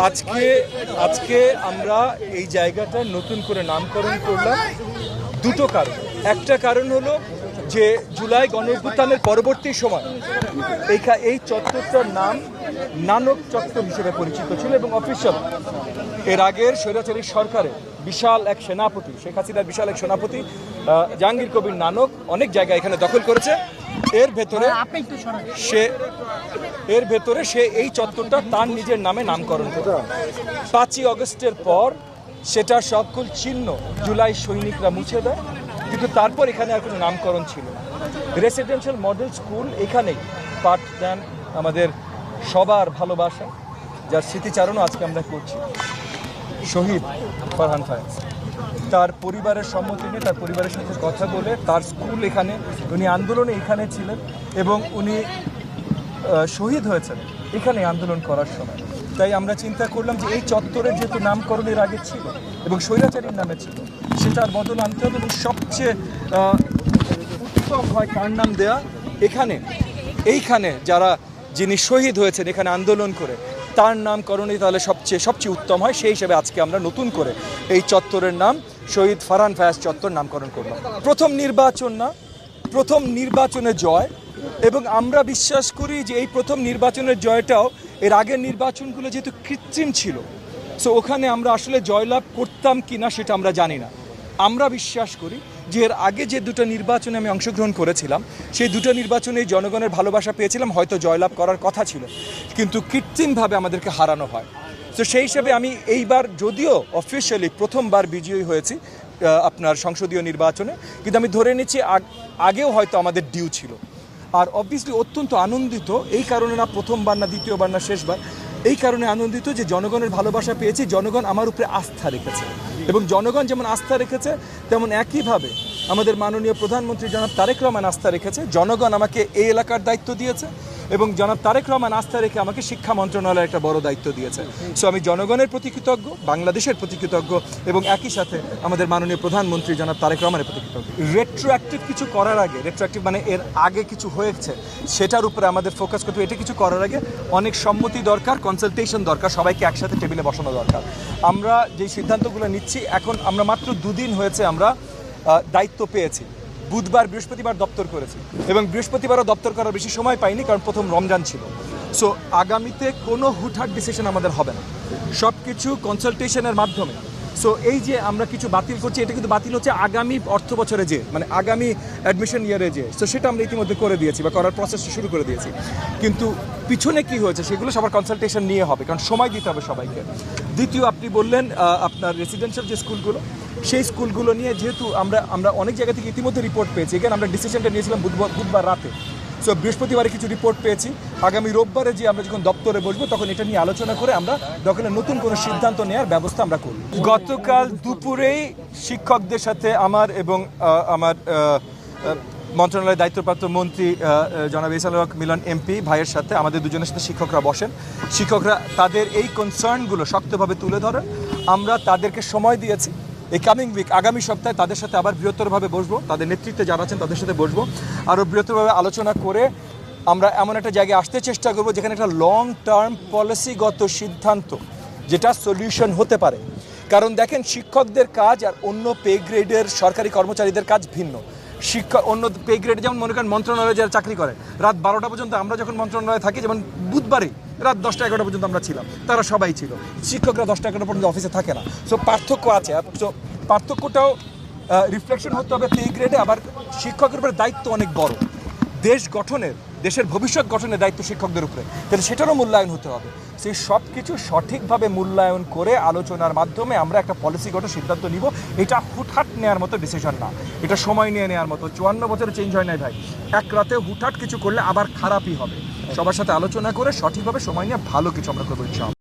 আজকে আজকে আমরা এই জায়গাটা নতুন করে নামকরণ করলাম দুটো কারণ। একটা কারণ হলো যে জুলাই গণঅভ্যুত্থানের পরবর্তী সময় এই চত্বরটার নাম নানক চত্বর হিসেবে পরিচিত ছিল এবং অফিসিয়াল এর আগের স্বৈরাচারী সরকারের বিশাল এক সেনাপতি, শেখ হাসিনার বিশাল এক সেনাপতি জাহাঙ্গীর কবির নানক অনেক জায়গা এখানে দখল করেছে। এর ভেতরে সে এই চত্বরটা তার নিজের নামে নামকরণ করে। 5ই আগস্টের পর সেটা সকল চিহ্ন জুলাই সৈনিকরা মুছে দেয়, কিন্তু তারপর এখানে আর কোনো নামকরণ ছিল না। রেসিডেন্সিয়াল মডেল স্কুল এখানেই পাঠ দেন আমাদের সবার ভালোবাসা, যার স্মৃতিচারণও আজকে আমরা করছি, শহীদ ফারহান ফায়াজ। তার পরিবারের সম্মতি নিয়ে, তার পরিবারের সাথে কথা বলে, তার স্কুল এখানে, উনি আন্দোলনে এখানে ছিলেন এবং উনি শহীদ হয়েছেন এখানে আন্দোলন করার সময়। তাই আমরা চিন্তা করলাম যে এই চত্বরের যেহেতু নামকরণের আগে ছিল এবং স্বৈরাচারীর নামে ছিল, সেটার বদল আনতে হবে এবং সবচেয়ে উত্তম হয় কার নাম দেয়া। এইখানে যিনি শহীদ হয়েছেন এখানে আন্দোলন করে, তার নামকরণই তাহলে সবচেয়ে উত্তম হয়। সেই হিসেবে আজকে আমরা নতুন করে এই চত্বরের নাম শহীদ ফারহান ফায়াজ চত্বর নামকরণ করলাম। প্রথম নির্বাচনে জয়, এবং আমরা বিশ্বাস করি যে এই প্রথম নির্বাচনের জয়টাও এর আগের নির্বাচনগুলো যেহেতু কৃত্রিম ছিল, সো ওখানে আমরা আসলে জয়লাভ করতাম কি না সেটা আমরা জানি না। আমরা বিশ্বাস করি যে এর আগে যে দুটো নির্বাচনে আমি অংশগ্রহণ করেছিলাম, সেই দুটো নির্বাচনে জনগণের ভালোবাসা পেয়েছিলাম, হয়তো জয়লাভ করার কথা ছিল, কিন্তু কৃত্রিমভাবে আমাদেরকে হারানো হয়। তো সেই হিসেবে আমি এইবার যদিও অফিসিয়ালি প্রথমবার বিজয়ী হয়েছি আপনার সংসদীয় নির্বাচনে, কিন্তু আমি ধরে নিচ্ছি আগেও হয়তো আমাদের ডিউ ছিল। আর অবভিয়াসলি অত্যন্ত আনন্দিত এই কারণে না, প্রথমবার না, দ্বিতীয়বার না, শেষবার, এই কারণে আনন্দিত যে জনগণের ভালোবাসা পেয়েছি, জনগণ আমার উপরে আস্থা রেখেছে, এবং জনগণ যেমন আস্থা রেখেছে তেমন একইভাবে আমাদের মাননীয় প্রধানমন্ত্রী জনাব তারেক রহমান আস্থা রেখেছে। জনগণ আমাকে এই এলাকার দায়িত্ব দিয়েছে এবং জনাব তারেক রহমান আস্থা রেখে আমাকে শিক্ষা মন্ত্রণালয়ের একটা বড় দায়িত্ব দিয়েছে। সো আমি জনগণের প্রতি কৃতজ্ঞ, বাংলাদেশের প্রতি কৃতজ্ঞ, এবং একই সাথে আমাদের মাননীয় প্রধানমন্ত্রী জনাব তারেক রহমানের প্রতি কৃতজ্ঞ। রেট্রোঅ্যাক্টিভ কিছু করার আগে, রেট্রোঅ্যাক্টিভ মানে এর আগে কিছু হয়েছে সেটার উপরে আমাদের ফোকাস করতে হবে। এটা কিছু করার আগে অনেক সম্মতি দরকার, কনসালটেশন দরকার, সবাইকে একসাথে টেবিলে বসানো দরকার। আমরা যে সিদ্ধান্তগুলো নিচ্ছি, এখন আমরা মাত্র 2 দিন হয়েছে আমরা দায়িত্ব পেয়েছি। বুধবার বৃহস্পতিবার দপ্তর করেছি এবং বৃহস্পতিবারও দপ্তর করার বেশি সময় পাইনি, কারণ প্রথম রমজান ছিল। সো আগামীতে কোনো হুটহাট ডিসিশন আমাদের হবে না, সব কিছু কনসালটেশনের মাধ্যমে। সো এই যে আমরা কিছু বাতিল করছি, এটা কিন্তু বাতিল হচ্ছে আগামী অর্থ বছরে মানে আগামী অ্যাডমিশন ইয়ারে সো সেটা আমরা ইতিমধ্যে করে দিয়েছি বা করার প্রসেসটা শুরু করে দিয়েছি। কিন্তু পিছনে কি হয়েছে সেগুলো সবার কনসালটেশন নিয়ে হবে, কারণ সময় দিতে হবে সবাইকে। দ্বিতীয়, আপনি বললেন আপনার রেসিডেন্সিয়াল যে স্কুলগুলো, সেই স্কুলগুলো নিয়ে যেহেতু আমরা অনেক জায়গা থেকে ইতিমধ্যে রিপোর্ট পেয়েছি, এখানে আমরা ডিসিশনটা নিয়েছিলাম বুধবার রাতে। সো বৃহস্পতিবারে কিছু রিপোর্ট পেয়েছি, আগামী রোববারে যে আমরা যখন দপ্তরে বসবো তখন এটা নিয়ে আলোচনা করে আমরা দখলে নতুন কোনো সিদ্ধান্ত নেওয়ার ব্যবস্থা আমরা করব। গতকাল দুপুরেই শিক্ষকদের সাথে আমার এবং আমার মন্ত্রণালয়ের দায়িত্বপ্রাপ্ত মন্ত্রী জনাব ইহসানুল হক মিলন এমপি ভাইয়ের সাথে, আমাদের দুজনের সাথে শিক্ষকরা বসেন। শিক্ষকরা তাদের এই কনসার্নগুলো শক্তভাবে তুলে ধরেন। আমরা তাদেরকে সময় দিয়েছি, এই কামিং উইক, আগামী সপ্তাহে তাদের সাথে আবার বৃহত্তরভাবে বসবো, তাদের নেতৃত্বে যারা আছেন তাদের সাথে বসবো, আরও বৃহত্তরভাবে আলোচনা করে আমরা এমন একটা জায়গায় আসতে চেষ্টা করবো যেখানে একটা লং টার্ম পলিসিগত সিদ্ধান্ত, যেটা সলিউশন হতে পারে। কারণ দেখেন, শিক্ষকদের কাজ আর অন্য পে গ্রেডের সরকারি কর্মচারীদের কাজ ভিন্ন। অন্য পে গ্রেডে যেমন মনে করেন মন্ত্রণালয়ে যারা চাকরি করে রাত 12টা পর্যন্ত, আমরা যখন মন্ত্রণালয়ে থাকি, যেমন বুধবারে রাত 10টা-11টা পর্যন্ত আমরা ছিলাম, তারা সবাই ছিল। শিক্ষকরা 10টা-11টা পর্যন্ত অফিসে থাকে না। সো পার্থক্য আছে, সো পার্থক্যটাও রিফ্লেকশন হতে হবে পে গ্রেডে। আবার শিক্ষকের উপরে দায়িত্ব অনেক বড়, দেশের ভবিষ্যৎ গঠনের দায়িত্ব শিক্ষকদের উপরে, তাহলে সেটারও মূল্যায়ন হতে হবে। সেই সব কিছু সঠিকভাবে মূল্যায়ন করে আলোচনার মাধ্যমে আমরা একটা পলিসিগত সিদ্ধান্ত নিব। এটা হুটহাট নেওয়ার মতো ডিসিশন না, এটা সময় নিয়ে নেওয়ার মতো। 54 বছরে চেঞ্জ হয় নাই ভাই, এক রাতে হুটহাট কিছু করলে আবার খারাপই হবে। সবার সাথে আলোচনা করে সঠিকভাবে সময় নিয়ে ভালো কিছু আমরা করবো ইনশাআল্লাহ।